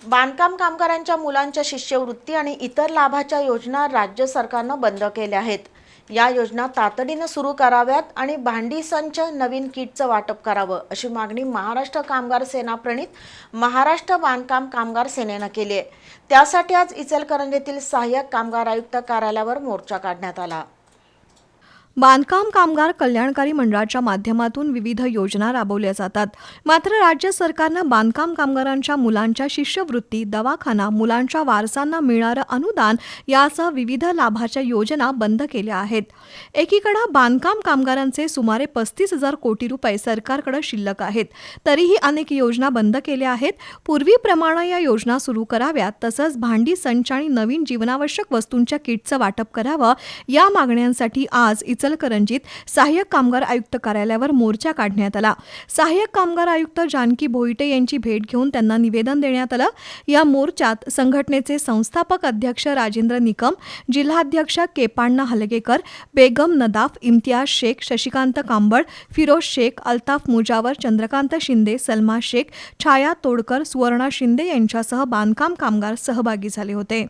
बांधकाम कामगारांच्या मुलांच्या शिष्यवृत्ती आणि इतर लाभाच्या योजना राज्य सरकारनं बंद केल्या आहेत. या योजना तातडीनं सुरू कराव्यात आणि भांडी संच नवीन किटचं वाटप करावं अशी मागणी महाराष्ट्र कामगार सेना प्रणित महाराष्ट्र बांधकाम कामगार सेनेनं केली आहे. त्यासाठी आज इचलकरंजीतील सहाय्यक कामगार आयुक्त कार्यालयावर मोर्चा काढण्यात आला. बांधकाम कामगार कल्याणकारी मंडळाच्या माध्यमातून विविध योजना राबवल्या जातात. मात्र राज्य सरकारनं बांधकाम कामगारांच्या मुलांच्या शिष्यवृत्ती, दवाखाना, मुलांच्या वारसांना मिळणारं अनुदान यासह विविध लाभाच्या योजना बंद केल्या आहेत. एकीकडे बांधकाम कामगारांचे सुमारे 35,000 कोटी रुपये सरकारकडे शिल्लक आहेत, तरीही अनेक योजना बंद केल्या आहेत. पूर्वीप्रमाणे या योजना सुरू कराव्यात, तसंच भांडी संच आणि नवीन जीवनावश्यक वस्तूंच्या किटचं वाटप करावं या मागण्यांसाठी आज इचलकरंजीत सहाय्यक कामगार आयुक्त कार्यालयावर मोर्चा काढण्यात आला. सहाय्यक कामगार आयुक्त जानकी भोईटे यांची भेट घेऊन त्यांना निवेदन देण्यात आलं. या मोर्चात संघटनेचे संस्थापक अध्यक्ष राजेंद्र निकम, जिल्हाध्यक्ष केपाण्णा हलगेकर, बेगम नदाफ, इम्तियाज शेख, शशिकांत कांबळ, फिरोज शेख, अल्ताफ मुजावर, चंद्रकांत शिंदे, सलमा शेख, छाया तोडकर, सुवर्णा शिंदे यांच्यासह बांधकाम कामगार सहभागी झाले होते.